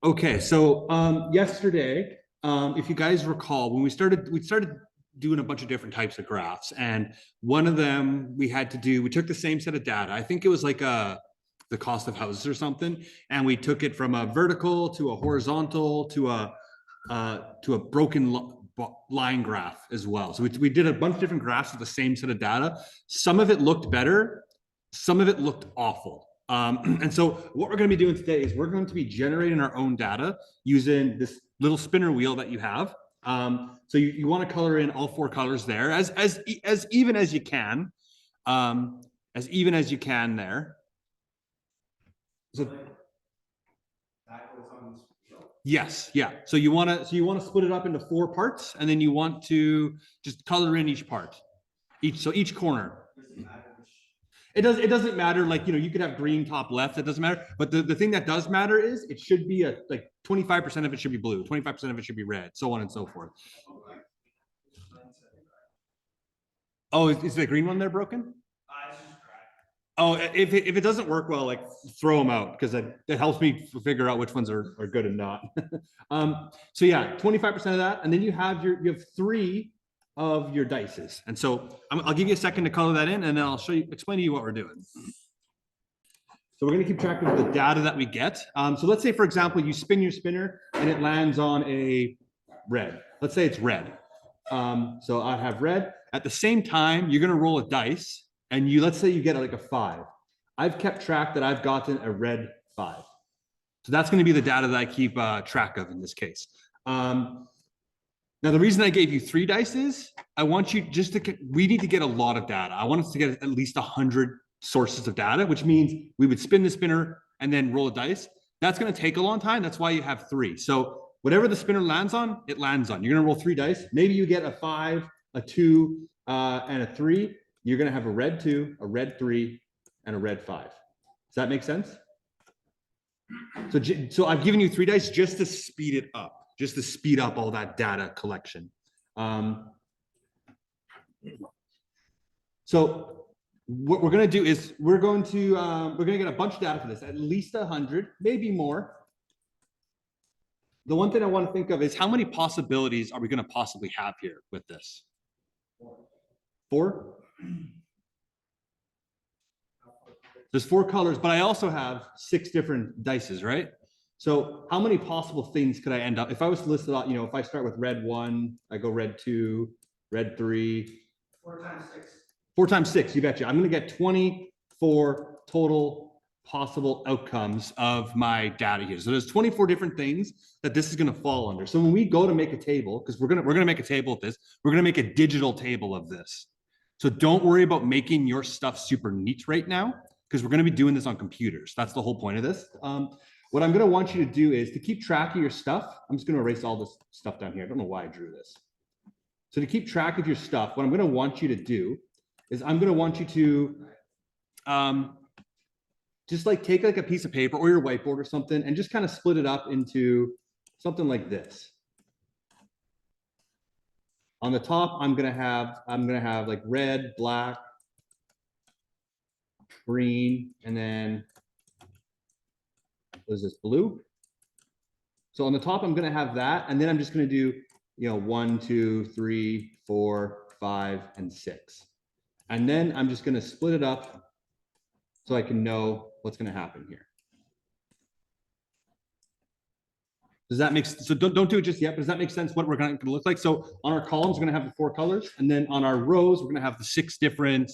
Okay, so yesterday, if you guys recall, when we started doing a bunch of different types of graphs, and one of them we took the same set of data. I think it was like the cost of houses or something, and we took it from a vertical to a horizontal to a line graph as well. So we did a bunch of different graphs with the same set of data. Some of it looked better, some of it looked awful. And so what we're going to be doing today is we're going to be generating our own data using this little spinner wheel that you have. So you want to color in all four colors there as even as you can, as even as you can there. So yes, yeah. So you want to split it up into four parts, and then you want to just color in each part, each corner. It doesn't matter, like, you could have green top left, it doesn't matter. But the thing that does matter is it should be like 25% of it should be blue, 25% of it should be red, so on and so forth. Oh, is the green one there broken? Oh, if it doesn't work well, like, throw them out, because it helps me figure out which ones are good and not. So yeah, 25% of that, and then you have three of your dices. And so I'll give you a second to color that in, and then I'll explain to you what we're doing. So we're going to keep track of the data that we get. So let's say, for example, you spin your spinner and it lands on a red. Let's say it's red. So I have red. At the same time, you're going to roll a dice, and let's say you get like a 5. I've kept track that I've gotten a red 5. So that's going to be the data that I keep track of in this case. Now, the reason I gave you 3 dice is I want you we need to get a lot of data. I want us to get at least 100 sources of data, which means we would spin the spinner and then roll a dice. That's going to take a long time. That's why you have 3. So whatever the spinner lands on, it lands on. You're going to roll 3 dice. Maybe you get a 5, a 2, and a 3. You're going to have a red 2, a red 3, and a red 5. Does that make sense? So I've given you 3 dice just to speed it up. Just to speed up all that data collection. So what we're going to do is we're going to get a bunch of data for this, at least 100, maybe more. The one thing I want to think of is how many possibilities are we going to possibly have here with this? 4? There's 4 colors, but I also have 6 different dices, right? So how many possible things could I end up? If I was to list it out, if I start with red 1, I go red 2, red 3. 4 times 6. 4 times 6, you betcha. I'm going to get 24 total possible outcomes of my data here. So there's 24 different things that this is going to fall under. So when we go to make a table, because we're going to make a table of this, we're going to make a digital table of this. So don't worry about making your stuff super neat right now, because we're going to be doing this on computers. That's the whole point of this. What I'm going to want you to do is to keep track of your stuff. I'm just going to erase all this stuff down here. I don't know why I drew this. So to keep track of your stuff, what I'm going to want you to do is I'm going to want you to just like take like a piece of paper or your whiteboard or something and just kind of split it up into something like this. On the top, I'm going to have like red, black, green, and then what is this, blue? So on the top, I'm going to have that, and then I'm just going to do, 1, 2, 3, 4, 5, and 6. And then I'm just going to split it up so I can know what's going to happen here. Does that make sense? So don't do it just yet, but does that make sense what we're going to look like? So on our columns, we're going to have the 4 colors, and then on our rows, we're going to have the 6 different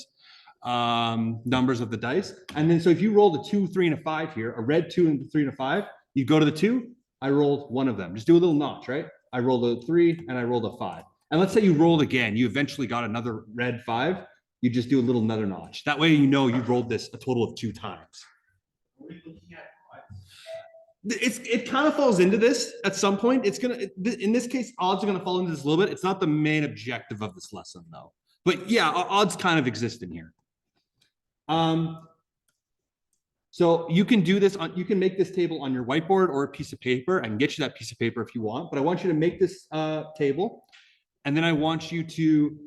numbers of the dice. And then so if you rolled a 2, 3, and a 5 here, a red 2 and 3 and a 5, you go to the 2. I rolled one of them. Just do a little notch, right? I rolled a 3 and I rolled a 5. And let's say you rolled again. You eventually got another red 5. You just do a little another notch. That way you know you rolled this a total of 2 times. It kind of falls into this at some point. In this case, odds are gonna fall into this a little bit. It's not the main objective of this lesson though. But yeah, odds kind of exist in here. So you can do this you can make this table on your whiteboard or a piece of paper. I can get you that piece of paper if you want, but I want you to make this table, and then I want you to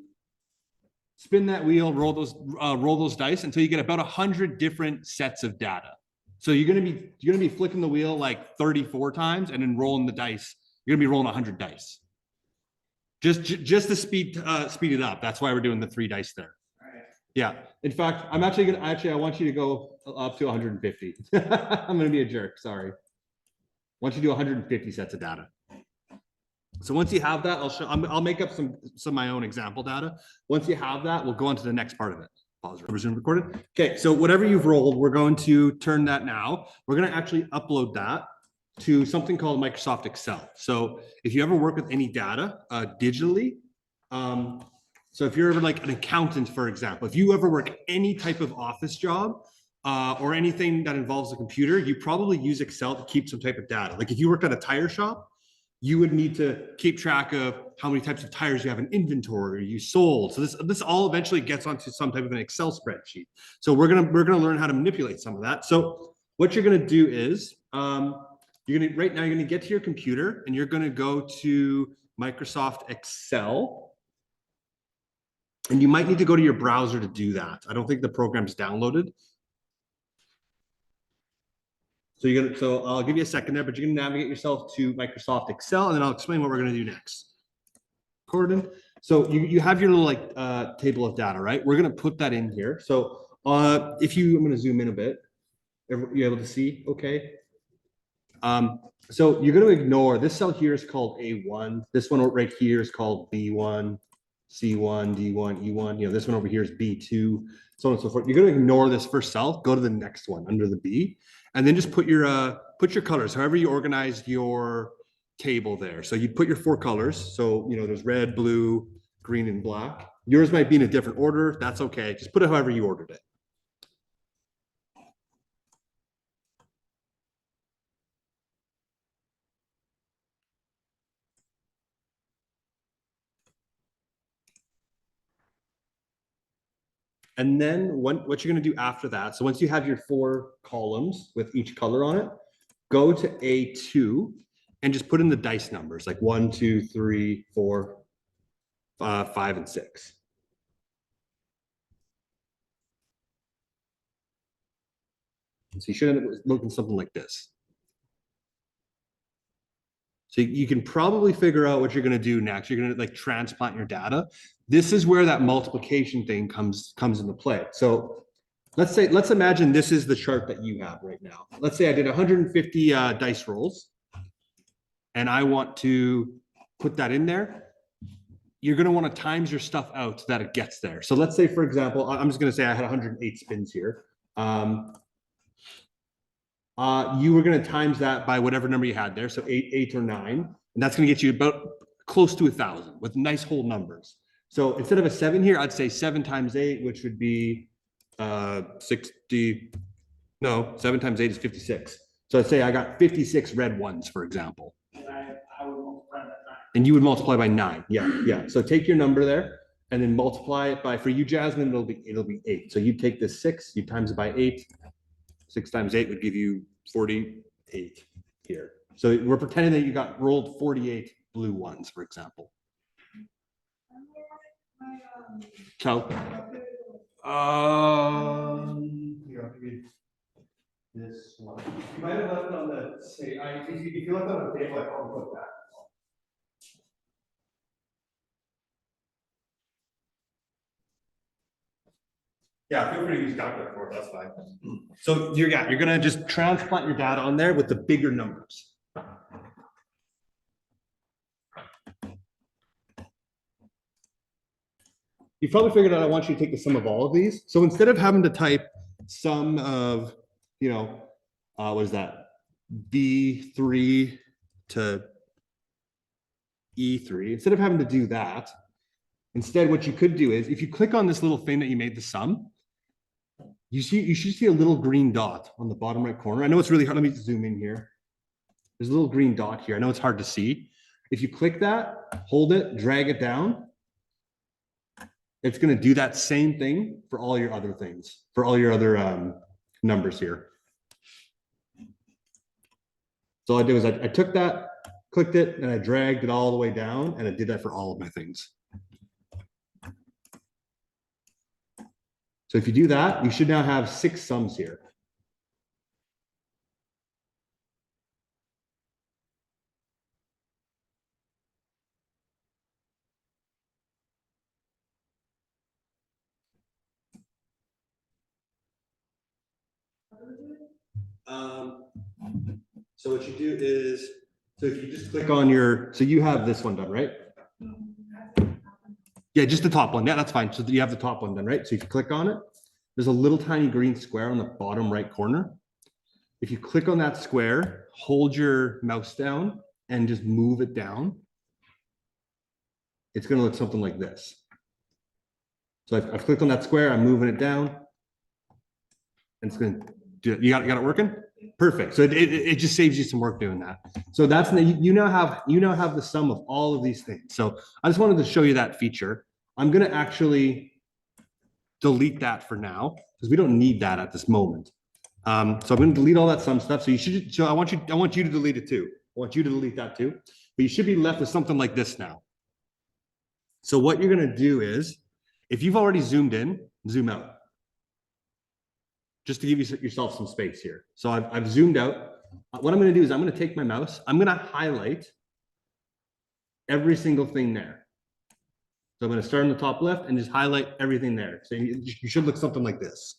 spin that wheel, roll those dice until you get about 100 different sets of data. So you're gonna be flicking the wheel like 34 times and then rolling the dice. You're gonna be rolling 100 dice. Just to speed it up. That's why we're doing the 3 dice there. Yeah. In fact, I want you to go up to 150. I'm gonna be a jerk. Sorry. I want you to do 150 sets of data. So once you have that, I'll make up some of my own example data. Once you have that, we'll go on to the next part of it. Pause, resume recorded. Okay, so whatever you've rolled, we're going to turn that now. We're going to actually upload that to something called Microsoft Excel. So if you ever work with any data digitally, so if you're ever like an accountant, for example, if you ever work any type of office job or anything that involves a computer, you probably use Excel to keep some type of data. Like if you worked at a tire shop, you would need to keep track of how many types of tires you have in inventory you sold. So this all eventually gets onto some type of an Excel spreadsheet. So we're gonna learn how to manipulate some of that. So what you're gonna do is you're gonna get to your computer and you're gonna go to Microsoft Excel. And you might need to go to your browser to do that. I don't think the program's downloaded. So I'll give you a second there, but you're gonna navigate yourself to Microsoft Excel, and then I'll explain what we're gonna do next. Gordon, so you have your little like table of data, right? We're gonna put that in here. So I'm gonna zoom in a bit. You able to see? Okay. So you're gonna ignore this cell here is called A1. This one right here is called B1, C1, D1, E1. You know, this one over here is B2, so on and so forth. You're gonna ignore this first cell, go to the next one under the B, and then just put your colors, however you organize your table there. So you put your 4 colors. So, you know, there's red, blue, green, and black. Yours might be in a different order. That's okay. Just put it however you ordered it. And then what you're going to do after that, so once you have your 4 columns with each color on it, go to A2 and just put in the dice numbers like 1, 2, 3, 4, 5, and 6. So you should end up looking something like this. So you can probably figure out what you're going to do next. You're going to like transplant your data. This is where that multiplication thing comes into play. So let's imagine this is the chart that you have right now. Let's say I did 150 dice rolls and I want to put that in there. You're going to want to times your stuff out so that it gets there. So let's say, for example, I'm just going to say I had 108 spins here. You were going to times that by whatever number you had there. So 8 or 9, and that's going to get you about close to 1,000 with nice whole numbers. So instead of a 7 here, I'd say 7 times 8, which would be 60. No, 7 times 8 is 56. So I'd say I got 56 red ones, for example. I would multiply by 9. And you would multiply by 9. Yeah. So take your number there and then multiply it by, for you, Jasmine, it'll be 8. So you take this 6, you times it by 8. 6 times 8 would give you 48 here. So we're pretending that you got rolled 48 blue ones, for example. So, this one. You might have left on the say. If you left on the table, I probably put that. Yeah, feel free to use calculator for it. That's fine. So you're gonna just transplant your data on there with the bigger numbers. You probably figured out I want you to take the sum of all of these. So instead of having to type sum of, you know, what is that? B3 to E3, instead of having to do that, instead what you could do is if you click on this little thing that you made the sum, you should see a little green dot on the bottom right corner. I know it's really hard. Let me zoom in here. There's a little green dot here. I know it's hard to see. If you click that, hold it, drag it down, it's going to do that same thing for all your other things, for all your other numbers here. So all I did was I took that, clicked it, and I dragged it all the way down, and it did that for all of my things. So if you do that, you should now have 6 sums here. So what you do is, so if you just click on your, so you have this one done, right? Yeah, just the top one. Yeah, that's fine. So you have the top one done, right? So if you click on it, there's a little tiny green square on the bottom right corner. If you click on that square, hold your mouse down and just move it down, it's going to look something like this. So I've clicked on that square, I'm moving it down, and it's going to do it. You got it working? Perfect. So it just saves you some work doing that. So that's, you now have the sum of all of these things. So I just wanted to show you that feature. I'm going to actually delete that for now because we don't need that at this moment. So I'm going to delete all that sum stuff. So you should. So I want you to delete it too. I want you to delete that too. But you should be left with something like this now. So what you're going to do is, if you've already zoomed in, zoom out. Just to give yourself some space here. So I've zoomed out. What I'm going to do is I'm going to take my mouse. I'm going to highlight every single thing there. So I'm going to start in the top left and just highlight everything there. So you should look something like this.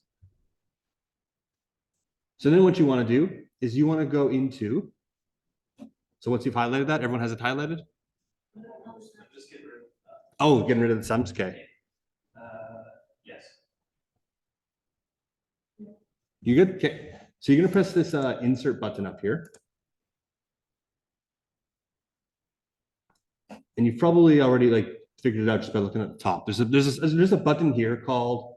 So then what you want to do is you want to go into, so once you've highlighted that, everyone has it highlighted? Oh, getting rid of the sums, okay. Yes. You good? Okay. So you're going to press this insert button up here. And you've probably already figured it out just by looking at the top. There's a button here called,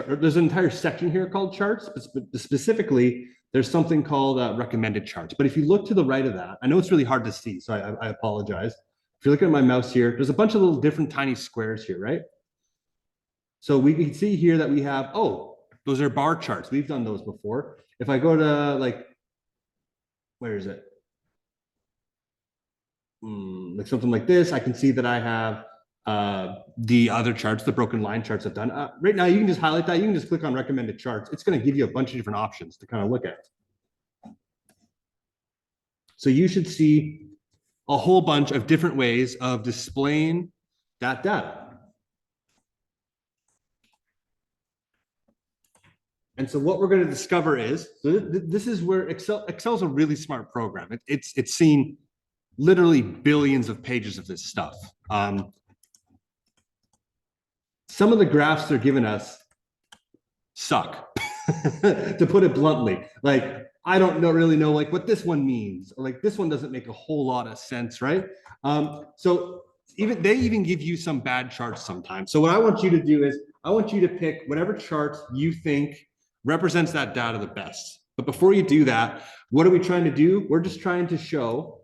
there's an entire section here called charts, but specifically there's something called recommended charts. But if you look to the right of that, I know it's really hard to see, so I apologize. If you look at my mouse here, there's a bunch of little different tiny squares here, right? So we can see here that we have, oh, those are bar charts. We've done those before. If I go to where is it? Like something like this, I can see that I have the other charts, the broken line charts I've done. Right now, you can just highlight that. You can just click on recommended charts. It's going to give you a bunch of different options to kind of look at. So you should see a whole bunch of different ways of displaying that data. And so what we're going to discover is, so this is where Excel's a really smart program. It's seen literally billions of pages of this stuff. Some of the graphs they're giving us suck, to put it bluntly. I don't really know what this one means, or this one doesn't make a whole lot of sense, right? So they even give you some bad charts sometimes. So what I want you to do is I want you to pick whatever chart you think represents that data the best. But before you do that, what are we trying to do? We're just trying to show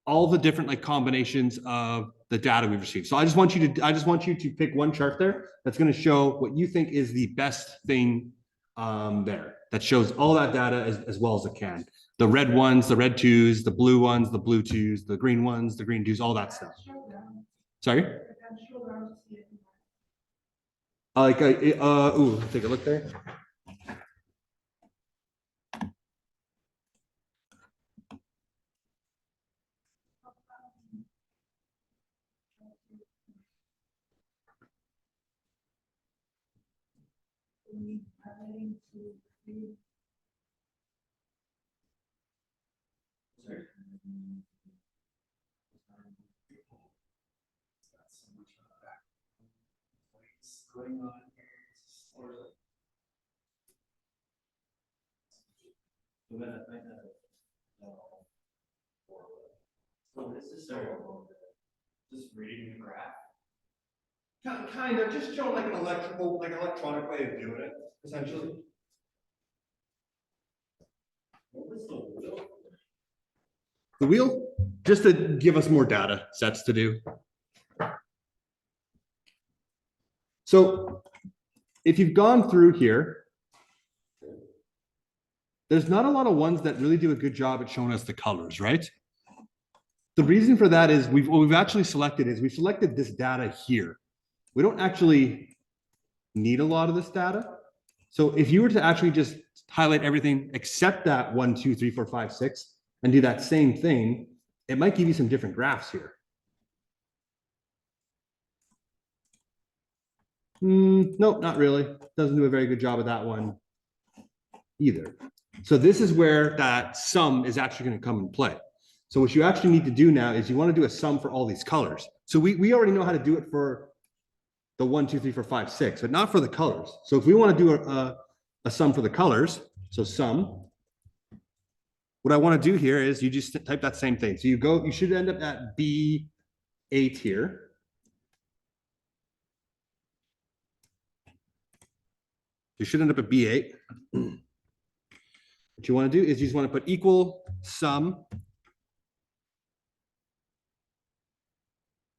all the different combinations of the data we've received. So I just want you to pick one chart there that's going to show what you think is the best thing there that shows all that data as well as it can. The red ones, the red twos, the blue ones, the blue twos, the green ones, the green twos, all that stuff. Sorry? Ooh, take a look there. Going on so this is just reading the graph. Kind of, just showing an electronic way of doing it, essentially. What was the wheel? The wheel, just to give us more data sets to do. So if you've gone through here, there's not a lot of ones that really do a good job at showing us the colors, right? The reason for that is what we've actually selected is we selected this data here. We don't actually need a lot of this data. So if you were to actually just highlight everything except that 1, 2, 3, 4, 5, 6, and do that same thing, it might give you some different graphs here. Nope, not really. Doesn't do a very good job of that one. either. So this is where that sum is actually going to come and play. So what you actually need to do now is you want to do a sum for all these colors. So we already know how to do it for the 1, 2, 3, 4, 5, 6, but not for the colors. So if we want to do a sum for the colors, so sum, what I want to do here is you just type that same thing. So you should end up at B8 here. You should end up at B8. What you want to do is you just want to put equal sum,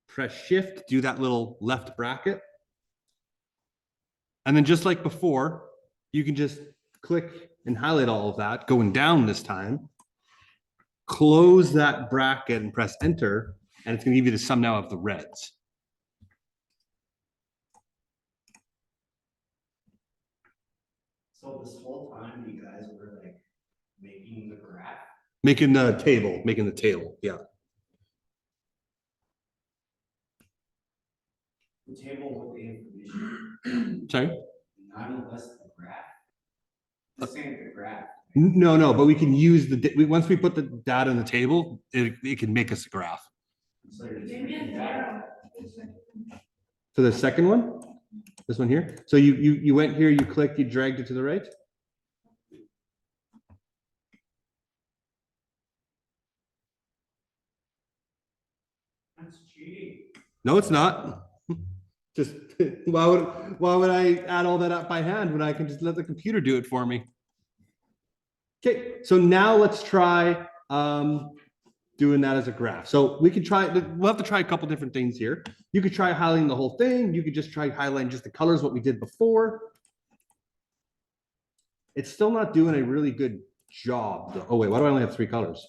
press shift, do that little left bracket. And then just like before, you can just click and highlight all of that going down this time, close that bracket and press enter, and it's going to give you the sum now of the reds. So this whole time you guys were like making the graph? Making the table, yeah. The table with the information, Sorry? not unless the graph. This ain't the graph. No, but we can use once we put the data in the table, it can make us a graph. So you're taking that. So the second one, this one here. So you went here, you clicked, you dragged it to the right. That's cheating. No, it's not. Just why would I add all that up by hand when I can just let the computer do it for me? Okay, so now let's try doing that as a graph. So we could try, we'll have to try a couple different things here. You could try highlighting the whole thing. You could just try highlighting just the colors, what we did before. It's still not doing a really good job though. Oh wait, why do I only have 3 colors?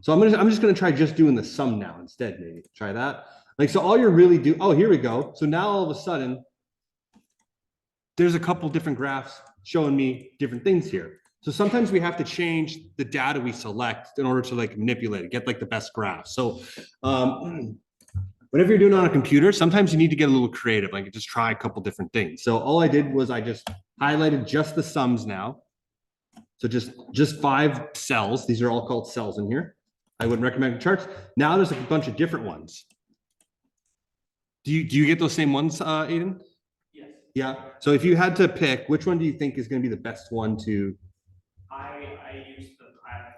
So I'm just gonna try just doing the sum now instead, maybe. Try that. Like, so all you're really do, oh, here we go. So now all of a sudden, there's a couple different graphs showing me different things here. So sometimes we have to change the data we select in order to like manipulate it, get like the best graph. So whenever you're doing it on a computer, sometimes you need to get a little creative, like just try a couple different things. So all I did was I just highlighted just the sums now. So just 5 cells. These are all called cells in here. I wouldn't recommend charts. Now there's like a bunch of different ones. Do you get those same ones, Aiden? Yes. Yeah. So if you had to pick, which one do you think is going to be the best one to? I used the pie.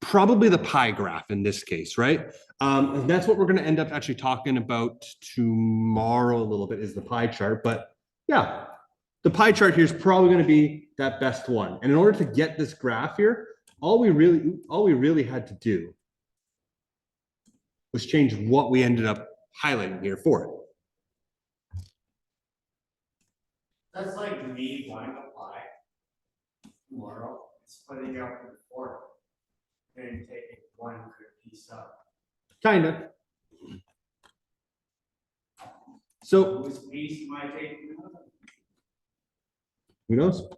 Probably the pie graph in this case, right? And that's what we're going to end up actually talking about tomorrow a little bit is the pie chart. But yeah, the pie chart here is probably going to be that best one. And in order to get this graph here, all we really had to do was change what we ended up highlighting here for it. That's like me wanting a pie tomorrow, splitting it up in 4, and taking one good piece up. Kind of. So Whose piece am I taking out? who knows?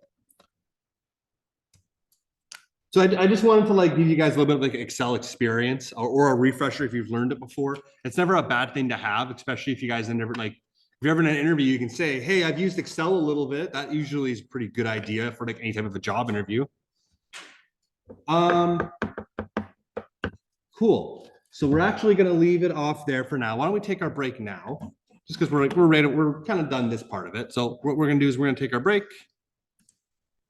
So I just wanted to like give you guys a little bit of like Excel experience or a refresher if you've learned it before. It's never a bad thing to have, especially if you guys are never like, if you're ever in an interview, you can say, hey, I've used Excel a little bit. That usually is a pretty good idea for like any type of a job interview. Cool. So we're actually going to leave it off there for now. Why don't we take our break now? Just because we're kind of done this part of it. So what we're going to do is we're going to take our break.